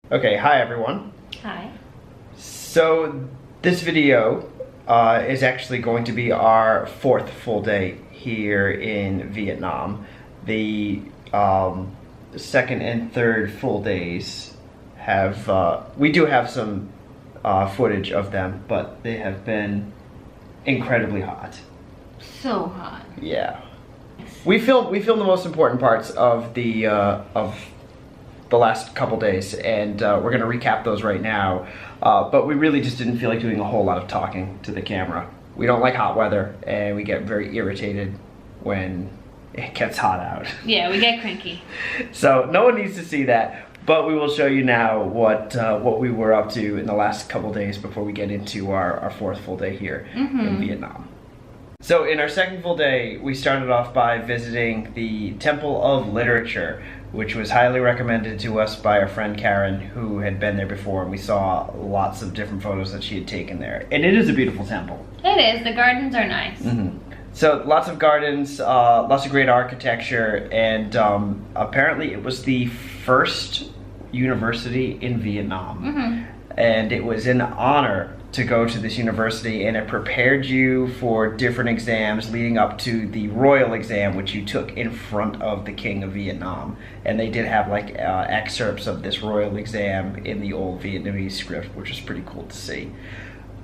Okay, hi everyone. Hi. So this video is actually going to be our fourth full day here in Vietnam. The second and third full days have, we do have some footage of them, but they have been incredibly hot. So hot. Yeah. We filmed the most important parts of the last couple days, and we're gonna recap those right now. But we really just didn't feel like doing a whole lot of talking to the camera. We don't like hot weather, and we get very irritated when it gets hot out. Yeah, we get cranky. So no one needs to see that, but we will show you now what we were up to in the last couple days before we get into our fourth full day here in Vietnam. So in our second full day, we started off by visiting the Temple of Literature, which was highly recommended to us by our friend Karen, who had been there before, and we saw lots of different photos that she had taken there. And it is a beautiful temple. It is. The gardens are nice. So lots of gardens, lots of great architecture, and apparently it was the first university in Vietnam. And it was an honor to go to this university, and it prepared you for different exams leading up to the royal exam, which you took in front of the King of Vietnam. And they did have like excerpts of this royal exam in the old Vietnamese script, which was pretty cool to see.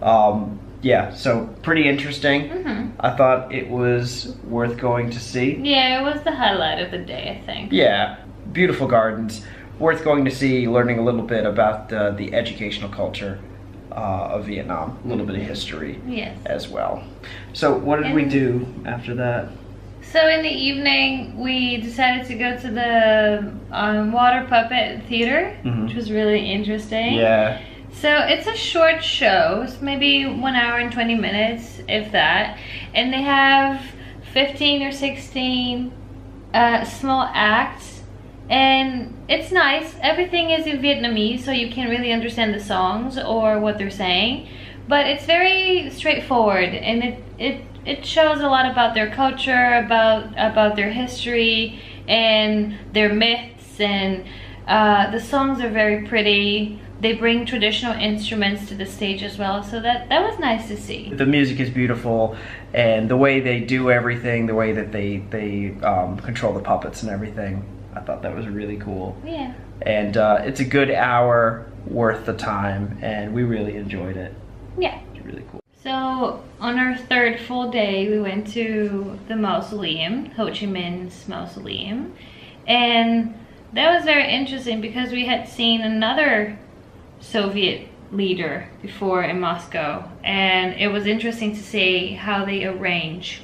Yeah, so pretty interesting. I thought it was worth going to see. Yeah, it was the highlight of the day, I think. Yeah, beautiful gardens, worth going to see, learning a little bit about the educational culture of Vietnam, a little bit of history as well. So what did we do after that? So in the evening, we decided to go to the water puppet theater, which was really interesting. Yeah. So it's a short show, it's maybe 1 hour and 20 minutes, if that. And they have 15 or 16 small acts. And it's nice. Everything is in Vietnamese, so you can't really understand the songs or what they're saying. But it's very straightforward, and it shows a lot about their culture, about their history, and their myths. And the songs are very pretty. They bring traditional instruments to the stage as well, so that was nice to see. The music is beautiful, and the way they do everything, the way that they control the puppets and everything, I thought that was really cool. Yeah. And it's a good hour worth the time, and we really enjoyed it. Yeah. It's really cool. So on our third full day, we went to the mausoleum, Ho Chi Minh's mausoleum. And that was very interesting because we had seen another Soviet leader before in Moscow. And it was interesting to see how they arrange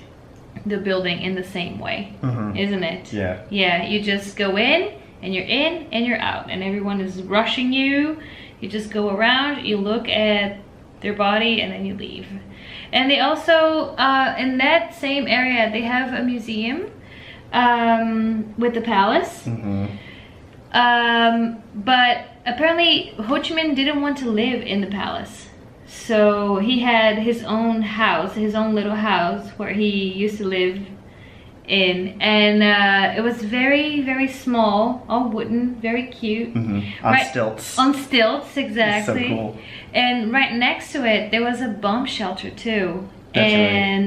the building in the same way, isn't it? Yeah. Yeah, you just go in and you're out, and everyone is rushing you. You just go around, you look at their body, and then you leave. And they also, in that same area, they have a museum with the palace. But apparently Ho Chi Minh didn't want to live in the palace. So he had his own house, his own little house where he used to live in. And it was very, very small, all wooden, very cute. On stilts. On stilts, exactly. So cool. And right next to it, there was a bomb shelter too. That's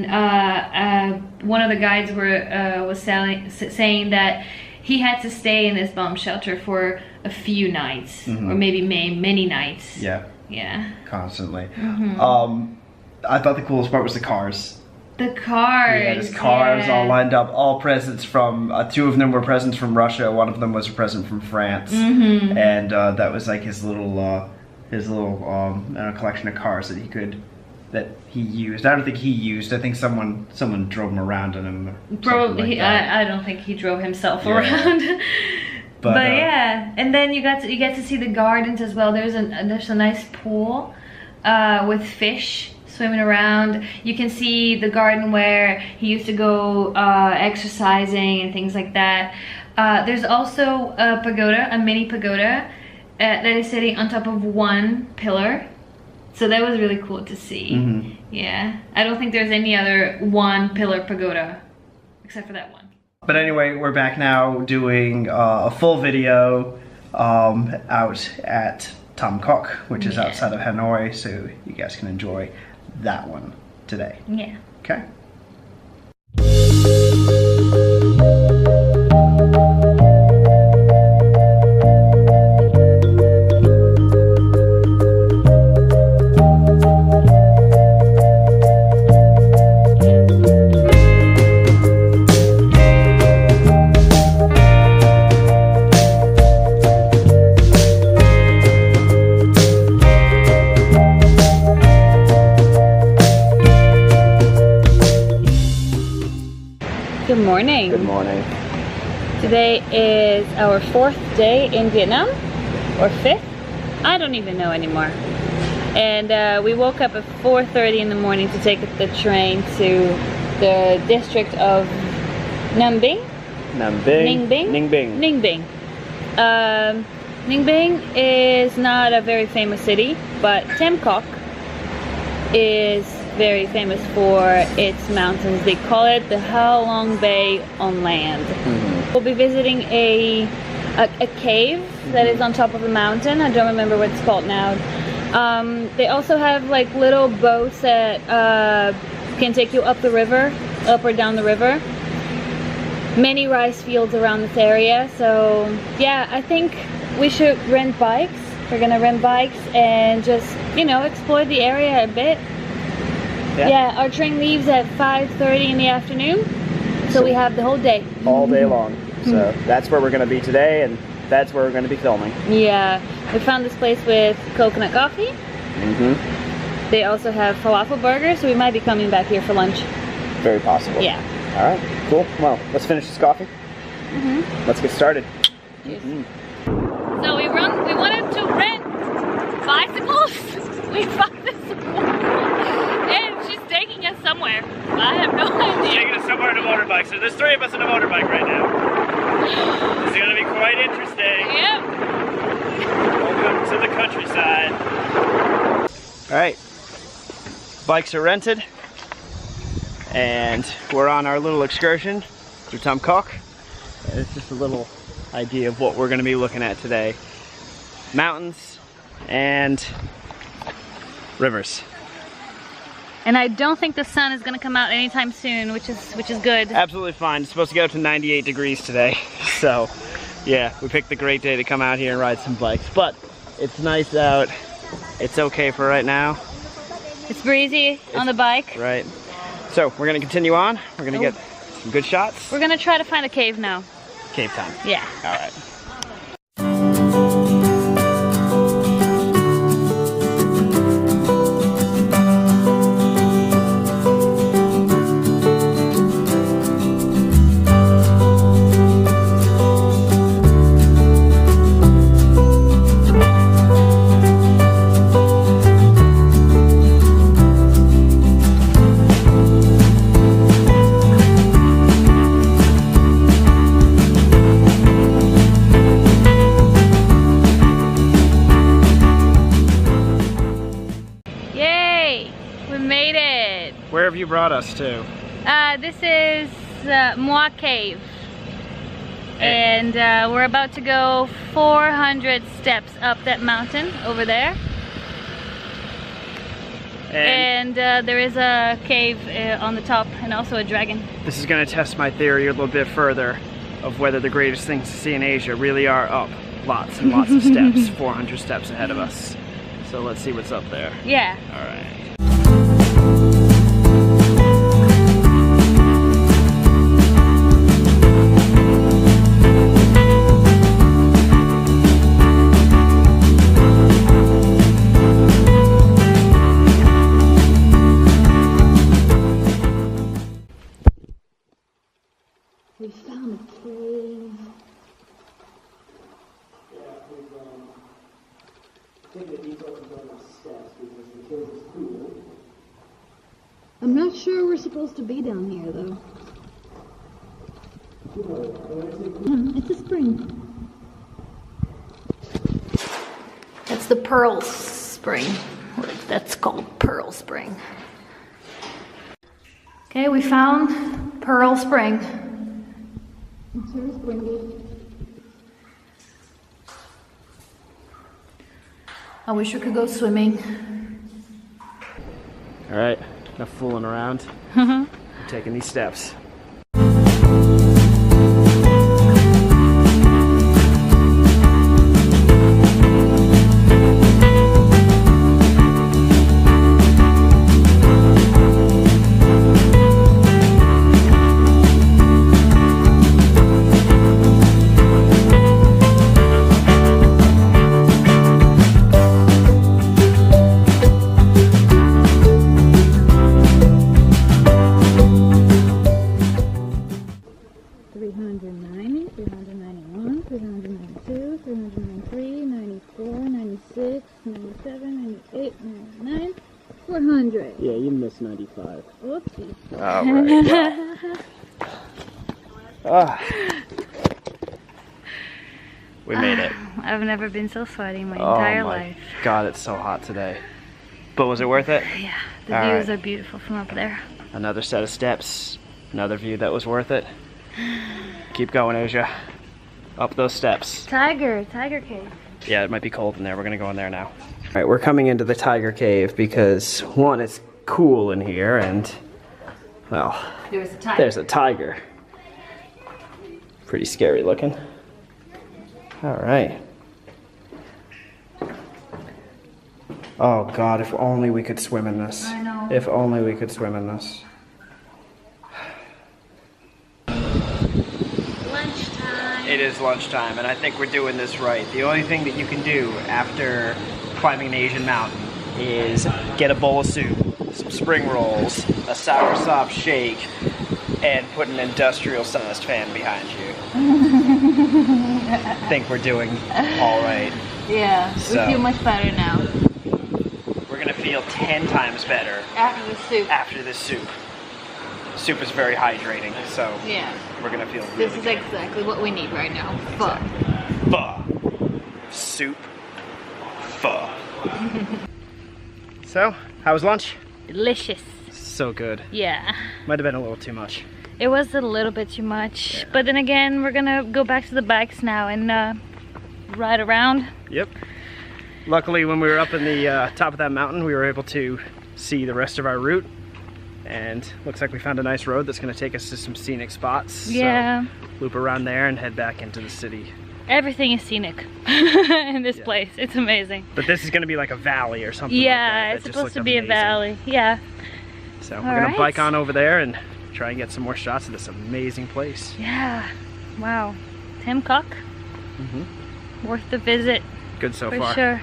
and one of the guides was saying that he had to stay in this bomb shelter for a few nights, or maybe many nights. Yeah. Yeah. Constantly. I thought the coolest part was the cars. The cars. Yeah, there's cars all lined up, all presents from, two of them were presents from Russia, one of them was a present from France. And that was like his little collection of cars that he used. I don't think he used. I think someone drove him around in them. Probably. Like I don't think he drove himself around. But yeah, and then you get to see the gardens as well. There's a nice pool with fish swimming around. You can see the garden where he used to go exercising and things like that. There's also a pagoda, a mini pagoda that is sitting on top of one pillar. So that was really cool to see. Yeah, I don't think there's any other one pillar pagoda except for that one. But anyway, we're back now doing a full video out at Tam Coc, which is outside of Hanoi, so you guys can enjoy that one today. Yeah. Okay. Good morning. Good morning. Today is our 4th day in Vietnam, or 5th? I don't even know anymore. And we woke up at 4:30 in the morning to take the train to the district of Ninh Binh. Ninh Binh. Ninh Binh is not a very famous city, but Tam Coc is very famous for its mountains. They call it the Ha Long Bay on land. We'll be visiting a cave that is on top of a mountain. I don't remember what it's called now. They also have like little boats that can take you up the river, up or down the river. Many rice fields around this area. So yeah, I think we should rent bikes. We're gonna rent bikes and just, you know, explore the area a bit. Yeah, our train leaves at 5:30 in the afternoon, so we have the whole day. All day long. So that's where we're going to be today, and that's where we're going to be filming. Yeah, we found this place with coconut coffee. They also have falafel burgers, so we might be coming back here for lunch. Very possible. Yeah. All right, cool. Well, let's finish this coffee. Let's get started. Cheers. So we wanted to rent bicycles. We found this one. And she's taking us somewhere. I have no idea. Taking us somewhere on a motorbike. So there's 3 of us on a motorbike right now. This is going to be quite interesting. Yep. Welcome to the countryside. All right, bikes are rented, and we're on our little excursion through Tam Coc. And it's just a little idea of what we're going to be looking at today: mountains and rivers. And I don't think the sun is going to come out anytime soon, which is good. Absolutely fine. It's supposed to get up to 98 degrees today. So yeah, we picked the great day to come out here and ride some bikes. But it's nice out. It's okay for right now. It's breezy on the bike. Right. So we're going to continue on. We're going to get some good shots. We're going to try to find a cave now. Cave time. Yeah. All right. Where have you brought us to? This is Moi Cave. And we're about to go 400 steps up that mountain over there. And there is a cave on the top and also a dragon. This is going to test my theory a little bit further of whether the greatest things to see in Asia really are up lots and lots of steps, 400 steps ahead of us. So let's see what's up there. Yeah. All right. We found a cave. I'm not sure we're supposed to be down here though. It's a spring. That's the Pearl Spring. That's called Pearl Spring. Okay, we found Pearl Spring. I wish we could go swimming. All right, enough fooling around. I'm taking these steps. Yeah, you missed 95. Oopsie. Alright. We made it. I've never been so sweaty in my entire life. God, it's so hot today. But was it worth it? Yeah, the views are beautiful from up there. Another set of steps. Another view that was worth it. Keep going, Asia. Up those steps. Tiger cave. Yeah, it might be cold in there. We're gonna go in there now. All right, we're coming into the tiger cave because one, it's cool in here, and well, there's a tiger. Pretty scary looking. All right. Oh God, if only we could swim in this. I know. If only we could swim in this. Lunchtime. It is lunchtime, and I think we're doing this right. The only thing that you can do after climbing an Asian mountain is get a bowl of soup, some spring rolls, a soursop shake, and put an industrial-sized fan behind you. I think we're doing all right. Yeah, So, we feel much better now. We're gonna feel 10 times better After the soup. after this soup. Soup is very hydrating, so Yeah. we're gonna feel really This is good. exactly what we need right now. Pho. Pho. Soup. Pho. So, how was lunch? Delicious. So good. Yeah. Might have been a little too much. It was a little bit too much. Yeah. But then again, we're gonna go back to the bikes now and ride around. Yep. Luckily, when we were up in the top of that mountain, we were able to see the rest of our route. And looks like we found a nice road that's going to take us to some scenic spots. Yeah. So, loop around there and head back into the city. Everything is scenic in this place. It's amazing. But this is going to be like a valley or something Yeah, like that. it's supposed to be a valley. Yeah. So we're going to bike on over there and try and get some more shots of this amazing place. Yeah. Wow. Tam Coc. Worth the visit. Good so for far. sure.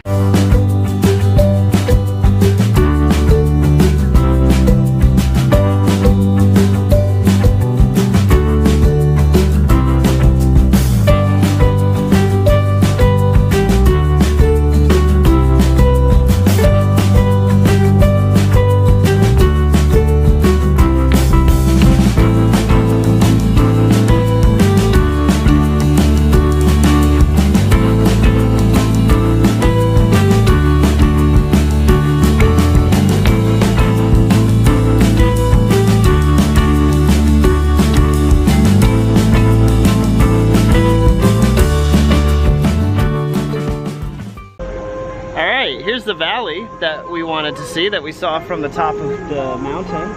Here's the valley that we wanted to see, that we saw from the top of the mountain.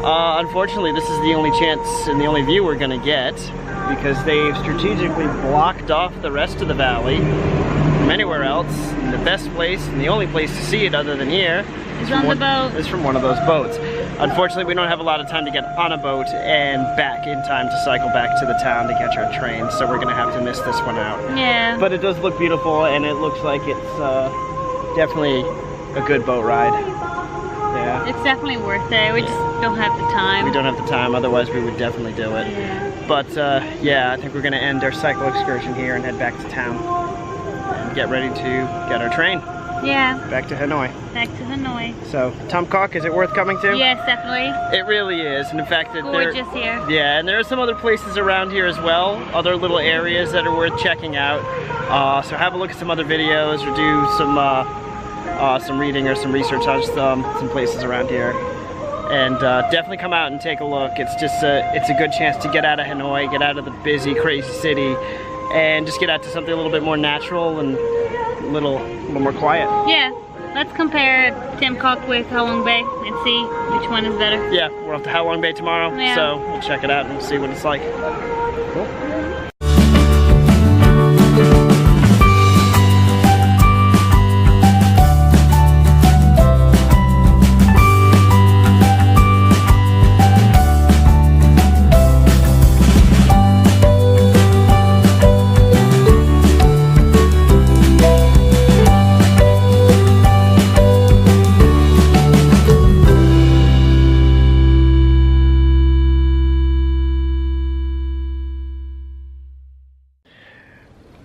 Unfortunately, this is the only chance and the only view we're gonna get, because they've strategically blocked off the rest of the valley from anywhere else. And the best place and the only place to see it other than here is on the boat. Is from one of those boats. Unfortunately, we don't have a lot of time to get on a boat and back in time to cycle back to the town to catch our train, so we're gonna have to miss this one out. Yeah. But it does look beautiful, and it looks like it's definitely a good boat ride. Yeah. It's definitely worth it. We just don't have the time. We don't have the time, otherwise we would definitely do it. Yeah. But yeah, I think we're gonna end our cycle excursion here and head back to town and get ready to get our train. Yeah. Back to Hanoi. Back to Hanoi. So, Tam Coc, is it worth coming to? Yes, definitely. It really is, and in fact, Gorgeous here. Yeah, and there are some other places around here as well, other little areas that are worth checking out. So have a look at some other videos, or do some reading or some research on some places around here. And definitely come out and take a look. It's just it's a good chance to get out of Hanoi, get out of the busy, crazy city, and just get out to something a little bit more natural and a little more quiet. Yeah, let's compare Tam Coc with Halong Bay and see which one is better. Yeah, we're off to Halong Bay tomorrow, Yeah. so we'll check it out and we'll see what it's like. Cool.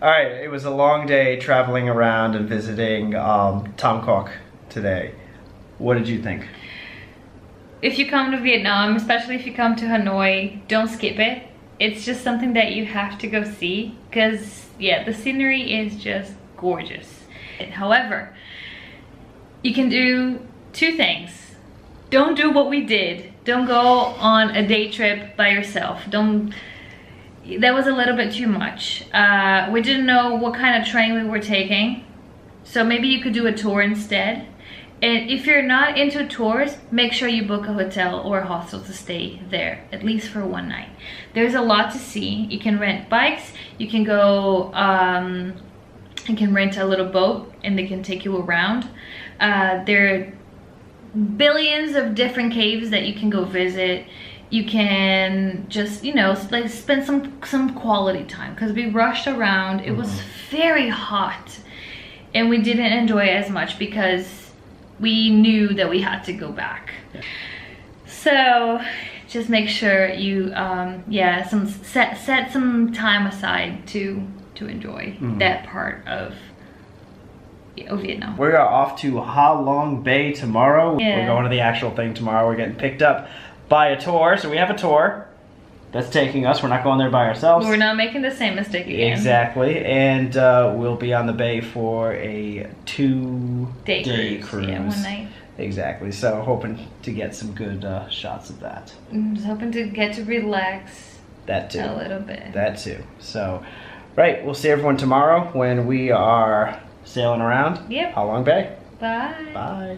All right, it was a long day traveling around and visiting Tam Coc today. What did you think? If you come to Vietnam, especially if you come to Hanoi, don't skip it. It's just something that you have to go see because, yeah, the scenery is just gorgeous. However, you can do two things. Don't do what we did. Don't go on a day trip by yourself. That was a little bit too much. We didn't know what kind of train we were taking, so maybe you could do a tour instead. And if you're not into tours, make sure you book a hotel or a hostel to stay there, at least for one night. There's a lot to see. You can rent bikes, you can go, you can rent a little boat and they can take you around. There are billions of different caves that you can go visit. You can just, you know, like spend some quality time because we rushed around. It was very hot and we didn't enjoy it as much because we knew that we had to go back. Yeah. So just make sure you yeah, set some time aside to enjoy that part of Vietnam. We are off to Ha Long Bay tomorrow. Yeah. We're going to the actual thing tomorrow. We're getting picked up by a tour, so we have a tour that's taking us. We're not going there by ourselves. We're not making the same mistake again. Exactly, and we'll be on the bay for a 2-day cruise. Yeah, one night. Exactly, so hoping to get some good shots of that. I'm just hoping to get to relax that too. A little bit. That too. So, right, we'll see everyone tomorrow when we are sailing around. Yep. Ha Long Bay. Bye. Bye.